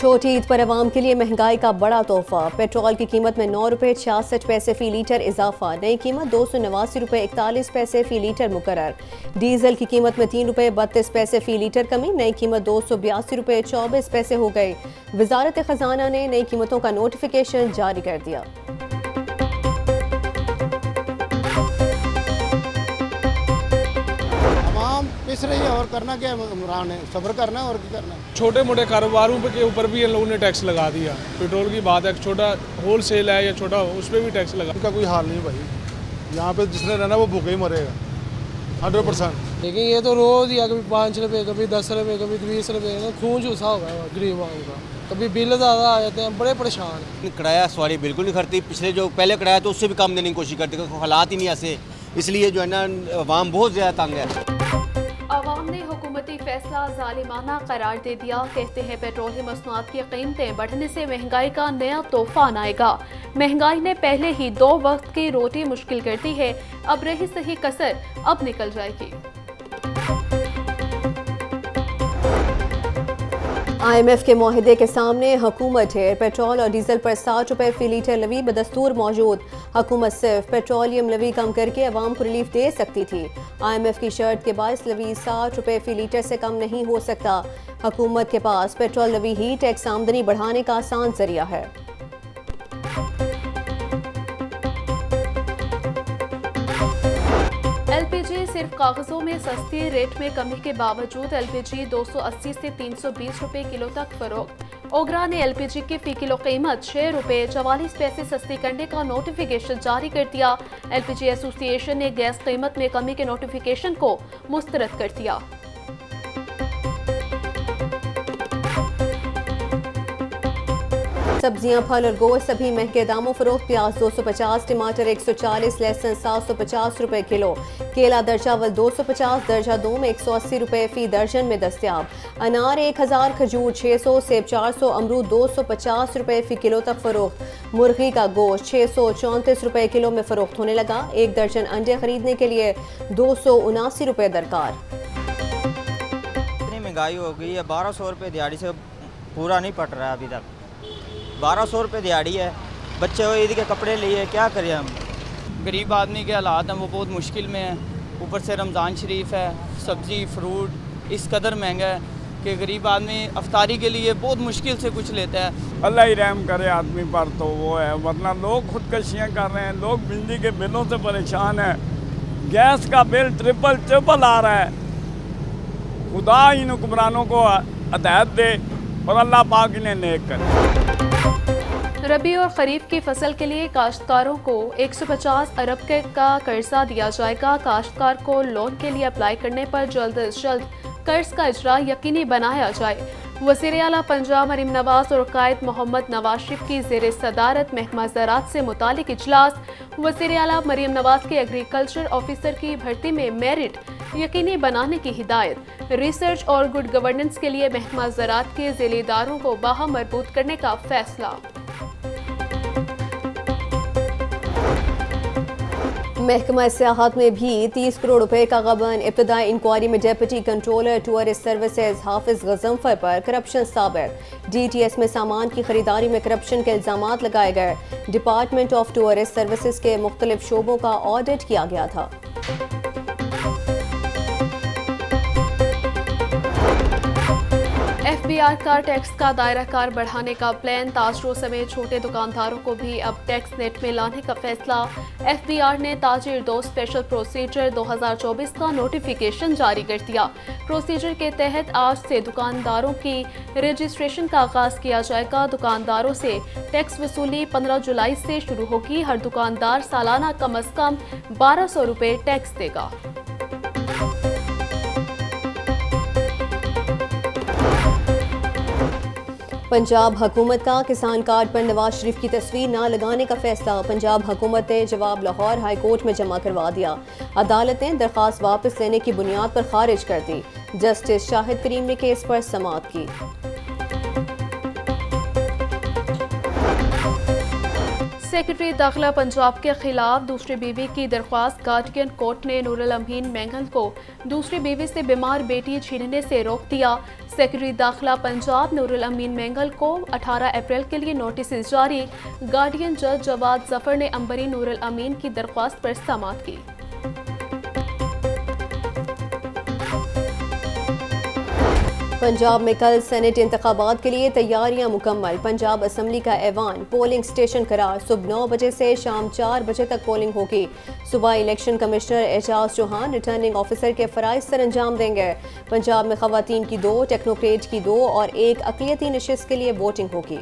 छोटी ईद पर आवाम के लिए महंगाई का बड़ा तोहफा। पेट्रोल की कीमत में 9 रुपये 66 पैसे फी लीटर इजाफा। नई कीमत 289 रुपये 41 पैसे फी लीटर मुकर्रर। डीजल की कीमत में 3 रुपये 32 पैसे फी लीटर कमी। नई कीमत 282 रुपये 24 पैसे हो गई। वजारत खजाना ने नई कीमतों का नोटिफिकेशन जारी कर दिया। पिस रही है और करना क्या इमरान है, सब्र करना है और क्या करना है। छोटे मोटे कारोबारों के ऊपर भी इन लोगों ने टैक्स लगा दिया। पेट्रोल की बात है, छोटा होल सेल है या छोटा, उस पर भी टैक्स लगा। उनका कोई हाल नहीं भाई, यहाँ पे जिसने रहना वो भूखे ही मरेगा 100%। लेकिन ये तो रोज़ ही है, कभी 5 रुपये, कभी 10 रुपये, कभी 20 रुपये, खून चूसा हुआ है गरीब आदमी का। कभी बिल ज़्यादा आ जाते हैं, बड़े परेशान हैं। किराया सवारी बिल्कुल नहीं करती। पिछले जो पहले किराया तो उससे भी कम देने की कोशिश करती है, हालात ही नहीं ऐसे, इसलिए जो है ना आवाम बहुत ज़्यादा तंग है। अवाम ने हुकूमती फैसला जालिमाना करार दे दिया। कहते हैं पेट्रोलियम मसनूआत की कीमतें बढ़ने से महंगाई का नया तूफान आएगा। महंगाई ने पहले ही 2 वक्त की रोटी मुश्किल कर दी है, अब रही सही कसर अब निकल जाएगी। IMF के मुआहदे के सामने हुकूमत है। पेट्रोल और डीजल पर 60 रुपये फी लीटर लवी बदस्तूर मौजूद। हुकूमत सिर्फ पेट्रोलियम लवी कम करके अवाम को रिलीफ दे सकती थी। IMF की शर्त के बायस लवी 60 रुपये फी लीटर से कम नहीं हो सकता। हुकूमत के पास पेट्रोल लवी ही टैक्स आमदनी बढ़ाने का आसान जरिया है। LPG सिर्फ कागजों में सस्ती। रेट में कमी के बावजूद LPG 280 से 320 रुपये किलो तक फरोख्त। ओगरा ने LPG की फी किलो कीमत 6 रुपये 44 पैसे सस्ती करने का नोटिफिकेशन जारी कर दिया। LPG एसोसिएशन ने गैस कीमत में कमी के नोटिफिकेशन को मुस्तरद कर दिया। सब्जियां, फल और गोश्त सभी महंगे दामों फरोख्त। प्याज 250, टमाटर 140, लहसुन 750 रुपये किलो। केला दर्जा अव्वल 250, दर्जा 2 में 180 रुपये फी दर्जन में दस्तियाब। अनार 1000, खजूर 600, सेब 400, अमरूद 250 रुपये फी किलो तक फरोख्त। मुर्गी का गोश्त 634 रुपये किलो में फरोख्त होने लगा। 1 दर्जन अंडे खरीदने के लिए 279 रुपये दरकार। इतनी महंगाई हो गई है, 1200 रुपये दिहाड़ी से पूरा नहीं पट रहा है अभी तक। 1200 रुपये दिहाड़ी है, बच्चे हो ईद के कपड़े लिए, क्या करें हम। गरीब आदमी के हालात हैं वो बहुत मुश्किल में हैं। ऊपर से रमज़ान शरीफ है, सब्ज़ी फ्रूट इस कदर महंगा है कि गरीब आदमी अफ्तारी के लिए बहुत मुश्किल से कुछ लेता है। अल्लाह ही रहम करे आदमी पर, तो वो है, वरना लोग खुदकशियाँ कर रहे हैं। लोग बिजली के बिलों से परेशान हैं, गैस का बिल ट्रिपल आ रहा है। खुदा इन हुक्मरानों को हदायत दे और अल्लाह पाक इन्हें नेक करे। रबी और खरीफ की फसल के लिए काश्तकारों को 150 अरब का कर्जा दिया जाएगा। काश्तकार को लोन के लिए अप्लाई करने पर जल्द अज जल्द कर्ज का इजरा यकीनी बनाया जाए। वज़ीर आला पंजाब मरीम नवाज और कायद मोहम्मद नवाज शरीफ की ज़ेर सदारत महकमा ज़राअत से मुतालिक इजलास। वज़ीर आला मरीम नवाज के एग्रीकल्चर ऑफिसर की भर्ती में मेरिट यकीनी बनाने की हिदायत। रिसर्च और गुड गवर्नेंस के लिए महकमा ज़राअत के ज़िले इदारों को बाहम मरबूत करने का फैसला। महकमा सियाहत में भी 30 करोड़ रुपए का गबन। इब्तदाई इंक्वायरी में डेप्यूटी कंट्रोलर टूरिस्ट सर्विसेज हाफिज गजनफर पर करप्शन साबित। DTS में सामान की खरीदारी में करप्शन के इल्जामात लगाए गए। डिपार्टमेंट ऑफ टूरिस्ट सर्विसेज के मुख्तलिफ शोबों का ऑडिट किया गया था। FBR का टैक्स का दायरा कार बढ़ाने का प्लान। ताजरों समेत छोटे दुकानदारों को भी अब टैक्स नेट में लाने का फैसला। FBR ने ताजिर दो स्पेशल प्रोसीजर 2024 का नोटिफिकेशन जारी कर दिया। प्रोसीजर के तहत आज से दुकानदारों की रजिस्ट्रेशन का आगाज किया जाएगा। दुकानदारों से टैक्स वसूली 15 जुलाई से शुरू होगी। हर दुकानदार सालाना कम अज कम 1200 रुपये टैक्स देगा। पंजाब हुकूमत का किसान कार्ड पर नवाज शरीफ की तस्वीर न लगाने का फैसला। पंजाब हुकूमत ने जवाब लाहौर हाई कोर्ट में जमा करवा दिया। अदालत ने दरख्वास्त वापस लेने की बुनियाद पर खारिज कर दी। जस्टिस शाहिद करीम ने केस पर समाअत की। सेक्रेटरी दाखिला पंजाब के खिलाफ दूसरी बीवी की दरख्वास्त। गार्डियन कोर्ट ने नूरुल अमीन मेंगल को दूसरी बीवी से बीमार बेटी छीनने से रोक दिया। सेक्रेटरी दाखिला पंजाब नूरुल अमीन मेंगल को 18 अप्रैल के लिए नोटिस जारी। गार्डियन जज जवाद जफर ने अंबरी नूरुल अमीन की दरख्वास्त पर समाअत की। पंजाब में कल सेनेट इंतखाबात के लिए तैयारियां मुकम्मल। पंजाब असम्बली का ऐवान पोलिंग स्टेशन करार। सुबह 9 बजे से शाम 4 बजे तक पोलिंग होगी। सुबह election commissioner Ejaz Chauhan returning officer के फ़राइज़ सर अंजाम देंगे। पंजाब में ख़वातीन की 2, टेक्नोक्रेट की 2 और 1 अक़लियती नशिस्त के लिए वोटिंग होगी।